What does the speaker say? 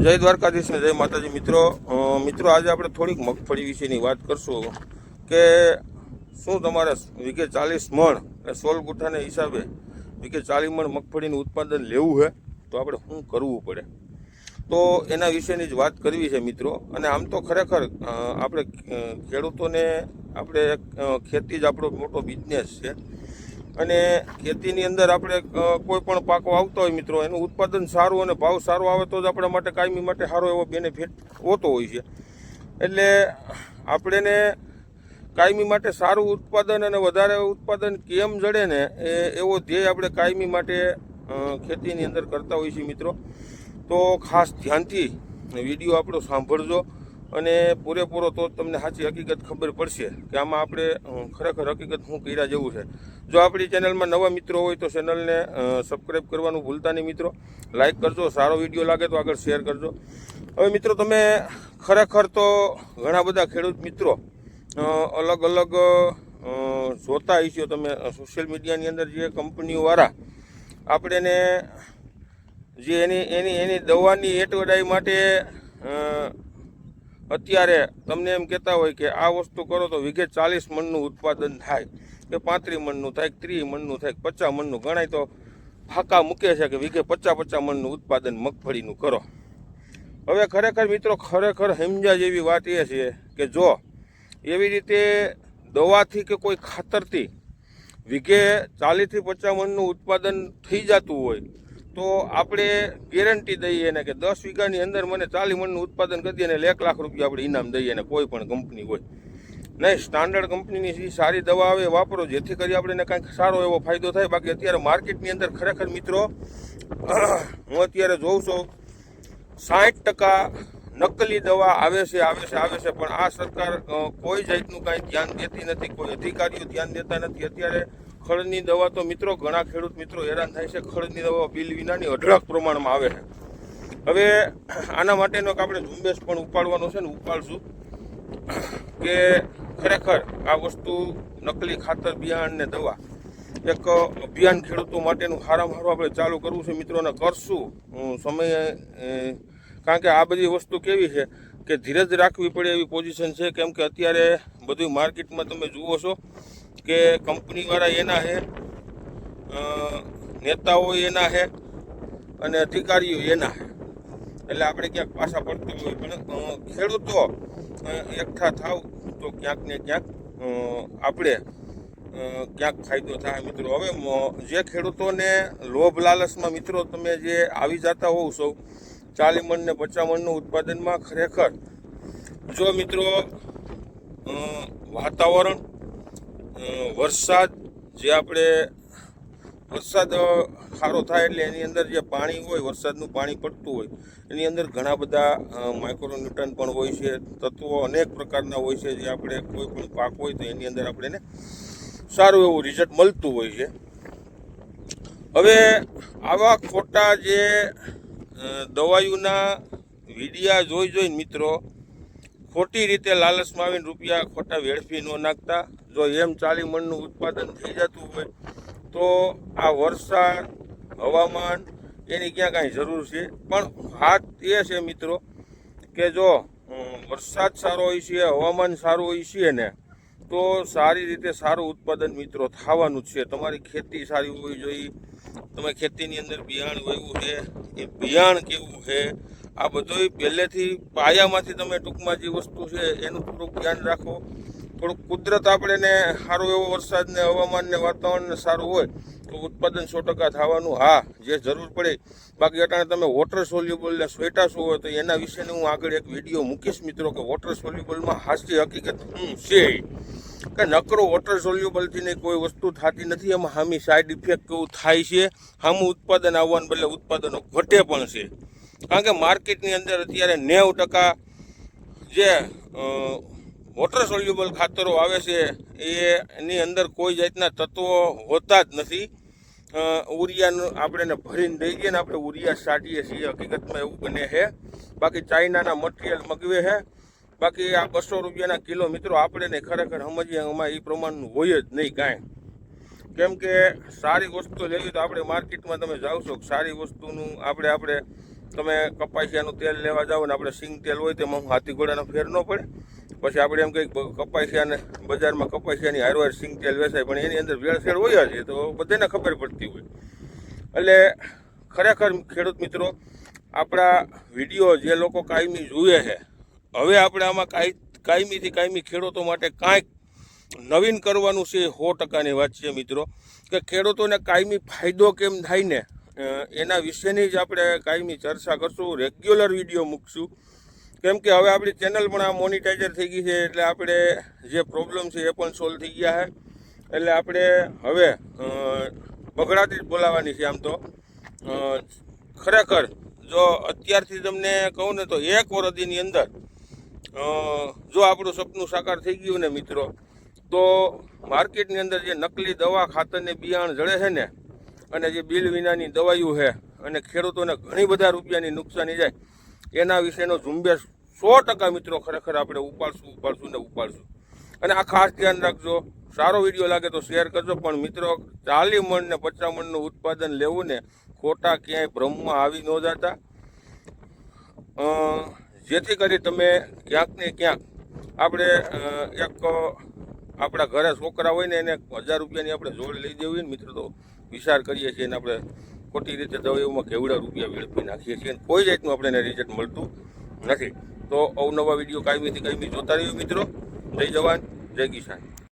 જય દ્વારકાધીશ ને જય માતાજી મિત્રો આજે આપણે થોડીક મગફળી વિશેની વાત કરશું કે શું તમારે વીઘે 40 મણ 16 ગુઠાને હિસાબે વીઘે 40 મણ મગફળીનું ઉત્પાદન લેવું છે તો આપણે શું કરવું પડે, તો એના વિશેની જ વાત કરવી છે મિત્રો। અને આમ તો ખરેખર આપણે ખેડૂતોને આપણે ખેતી જ આપણો મોટો બિઝનેસ છે અને ખેતીની અંદર આપણે કોઈ પણ પાકો આવતા હોય મિત્રો, એનું ઉત્પાદન સારું અને ભાવ સારો આવે તો જ આપણા માટે કાયમી માટે સારો એવો બેનિફિટ હોતો હોય છે। એટલે આપણને કાયમી માટે સારું ઉત્પાદન અને વધારે ઉત્પાદન કેમ જડે ને એવો ધ્યેય આપણે કાયમી માટે ખેતીની અંદર કરતા હોઈએ છીએ મિત્રો। તો ખાસ ધ્યાનથી વિડીયો આપણો સાંભળજો અને પૂરેપૂરો તો તમને સાચી હકીકત ખબર પડશે કે આમાં આપણે ખરેખર હકીકત શું કર્યા જેવું છે। જો આપણી ચેનલમાં નવા મિત્રો હોય તો ચેનલને સબસ્ક્રાઈબ કરવાનું ભૂલતા નહીં મિત્રો, લાઇક કરજો, સારો વિડીયો લાગે તો આગળ શેર કરજો। હવે મિત્રો તમે ખરેખર તો ઘણા બધા ખેડૂત મિત્રો અલગ અલગ જોતા હશો તમે સોશિયલ મીડિયાની અંદર જે કંપનીઓવાળા આપણને જે એની દવાની એડવર્ટાઈઝ માટે અત્યારે તમને એમ કહેતા હોય કે આ વસ્તુ કરો તો વીઘે 40 મણનું ઉત્પાદન થાય કે 35 મણનું થાય, 30 મણનું થાય, 50 મણનું, ગણાય તો ફાંકા મૂકે છે કે વીઘે 50 મણનું ઉત્પાદન મગફળીનું કરો। હવે ખરેખર મિત્રો ખરેખર સમજ્યા જેવી વાત એ છે કે જો એવી રીતે દવાથી કે કોઈ ખાતરથી વીઘે 40 થી 50 મણનું ઉત્પાદન થઈ જતું હોય તો આપણે ગેરંટી દઈએ ને કે 10 વીઘાની અંદર મને 40 મણનું ઉત્પાદન કરી દઈએ ને 1 લાખ રૂપિયા આપણે ઇનામ દઈએ ને કોઈ પણ કંપની હોય નહીં, સ્ટાન્ડર્ડ કંપનીની સારી દવા આવે વાપરો જેથી કરી આપણે કંઈક સારો એવો ફાયદો થાય। બાકી અત્યારે માર્કેટની અંદર ખરેખર મિત્રો હું અત્યારે જોઉં છું 60% નકલી દવા આવે છે પણ આ સરકાર કોઈ જાતનું કાંઈ ધ્યાન દેતી નથી, કોઈ અધિકારીઓ ધ્યાન દેતા નથી। અત્યારે ખડની દવા તો મિત્રો ઘણા ખેડૂત મિત્રો હેરાન થાય છે, ખડની દવા બિલ વિનાની અઢળક પ્રમાણમાં આવે છે। હવે આના માટેનો આપણે ઝુંબેશ પણ ઉપાડવાનો છે ને ઉપાડશું કે ખરેખર આ વસ્તુ નકલી ખાતર બિયારણ ને દવા એક અભિયાન ખેડૂતો માટેનું સારામાં સારું આપણે ચાલુ કરવું છે મિત્રો, અને કરશું સમય કારણ કે આ બધી વસ્તુ કેવી છે કે ધીરજ રાખવી પડે એવી પોઝિશન છે। કેમ કે અત્યારે બધું માર્કેટમાં તમે જુઓ છો કે કંપનીવાળા એના છે, નેતાઓ એના છે અને અધિકારીઓ એના છે, એટલે આપણે ક્યાંક પાછા પડતું હોય પણ ખેડૂતો એકઠા થાવ તો ક્યાંક ને ક્યાંક આપણે ક્યાંક ફાયદો થાય મિત્રો। હવે જે ખેડૂતોને લોભ લાલચમાં મિત્રો તમે જે આવી જતા હોવ છો 40 મણ ને 50 મણનું ઉત્પાદનમાં, ખરેખર જો મિત્રો વાતાવરણ વરસાદ જે આપણે વરસાદ સારો થાય એટલે એની અંદર જે પાણી હોય વરસાદનું પાણી પડતું હોય એની અંદર ઘણા બધા માઇક્રોન્યુટ્રન પણ હોય છે, તત્વો અનેક પ્રકારના હોય છે જે આપણે કોઈ પણ પાક હોય તો એની અંદર આપણને સારું એવું રિઝલ્ટ મળતું હોય છે। હવે આવા ખોટા જે દવાઈઓના વિડિયા જોઈને મિત્રો ખોટી રીતે લાલચમાં આવીને રૂપિયા ખોટા વેડફી ન નાખતા। જો એમ 40 મણનું ઉત્પાદન થઈ જતું હોય તો આ વરસાદ હવામાન એની ક્યાં કાંઈ જરૂર છે, પણ વાત એ છે મિત્રો કે જો વરસાદ સારો હોય છે, હવામાન સારું હોય છે ને તો સારી રીતે સારું ઉત્પાદન મિત્રો થવાનું જ છે। તમારી ખેતી સારી હોવી જોઈએ, તમે ખેતીની અંદર બિયાણ વાવ્યું છે એ બિયાણ કેવું છે આ બધું પહેલેથી પાયામાંથી તમે ટૂંકમાં જે વસ્તુ છે એનું થોડુંક ધ્યાન રાખો। થોડુંક કુદરત આપણને સારો એવો વરસાદ ને હવામાન ને વાતાવરણ સારું હોય તો ઉત્પાદન 100% થવાનું, હા જે જરૂર પડે। બાકી અટાણે તમે વોટર સોલ્યુબલ ને સ્વેટાશું હોય તો એના વિશેની હું આગળ એક વિડીયો મૂકીશ મિત્રો કે વોટર સોલ્યુબલમાં હાચી હકીકત શું છે કે નકરો વોટર સોલ્યુબલથી ને કોઈ વસ્તુ થતી નથી, એમાં સામી સાઈડ ઇફેક્ટ કેવું થાય છે, સામું ઉત્પાદન આવવાને બદલે ઉત્પાદનો ઘટે પણ છે। કારણ કે માર્કેટની અંદર અત્યારે 90% જે વોટર સોલ્યુબલ ખાતરો આવે છે એની અંદર કોઈ જાતના તત્વો હોતા જ નથી। ઉરિયાનું આપણે ભરીને દઈ દઈએ ને આપણે ઉરિયા છાંટીએ છીએ, હકીકતમાં એવું બને છે। બાકી ચાઇનાના મટીરિયલ મગવે છે, બાકી આ 200 રૂપિયાના કિલો મિત્રો આપણે ખરેખર સમજીએ એમાં એ પ્રમાણનું હોય જ નહીં કાંઈ। કેમ કે સારી વસ્તુ લેવી તો આપણે માર્કેટમાં તમે જાઓ છો સારી વસ્તુનું આપણે તમે કપાસિયાનું તેલ લેવા જાઓ ને આપણે સિંગ તેલ હોય તેમાં હાથી ઘોડાનો ફેર ન પડે. પછી આપણે એમ કંઈક કપાસિયાને બજારમાં કપાસિયાની હારવાર સિંગ તેલ વેચાય પણ એની અંદર ભેળસેળ હોય જ, તો બધાને ખબર પડતી હોય. એટલે ખરેખર ખેડૂત મિત્રો, આપણા વિડીયો જે લોકો કાયમી જુએ છે, હવે આપણે આમાં કાયમીથી કાયમી ખેડૂતો માટે કાંઈક નવીન કરવાનું છે. 100%ની વાત છે મિત્રો, કે ખેડૂતોને કાયમી ફાયદો કેમ થાય ને એના વિશેની જ આપણે કાયમી ચર્ચા કરશું, રેગ્યુલર વિડીયો મૂકશું. કેમ કે હવે આપણી ચેનલ પણ આ મોનિટાઈઝર થઈ ગઈ છે, એટલે આપણે જે પ્રોબ્લેમ છે એ પણ સોલ્વ થઈ ગયા છે. એટલે આપણે હવે બગડાથી જ બોલાવવાની છે. આમ તો ખરેખર જો અત્યારથી તમને કહું ને તો 1 વર્ષની અંદર જો આપણું સપનું સાકાર થઈ ગયું ને મિત્રો, તો માર્કેટની અંદર જે નકલી દવા ખાતરને બિયારણ જળે છે ને, અને જે બિલ વિનાની દવાઈઓ છે, અને ખેડૂતોને ઘણી બધા રૂપિયાની નુકસાની જાય, એના વિશેનો ઝુંબેશ 100% મિત્રો ખરેખર આપણે ઉપાડશું. અને આ ખાસ ધ્યાન રાખજો. સારો વિડીયો લાગે તો શેર કરજો. પણ મિત્રો 40 મણ ને 50 મણનું ઉત્પાદન લેવું ને, ખોટા ક્યાંય ભ્રમમાં આવી ન જતા, જેથી કરી તમે ક્યાંક ને ક્યાંક આપણે એક આપણા ઘરે છોકરા હોય ને એને 1000 રૂપિયાની આપણે જોડ લઈ દેવી હોય ને મિત્રો, તો વિચાર કરીએ છીએ. અને આપણે ખોટી રીતે દવાઈઓમાં કેવડા રૂપિયા વેડફી નાખીએ છીએ, અને કોઈ જાતનું આપણે રિઝલ્ટ મળતું નથી. તો અવનવા વિડીયો કાયમીથી કાયમી જોતા રહ્યો મિત્રો. જય જવાન, જય કિસાન.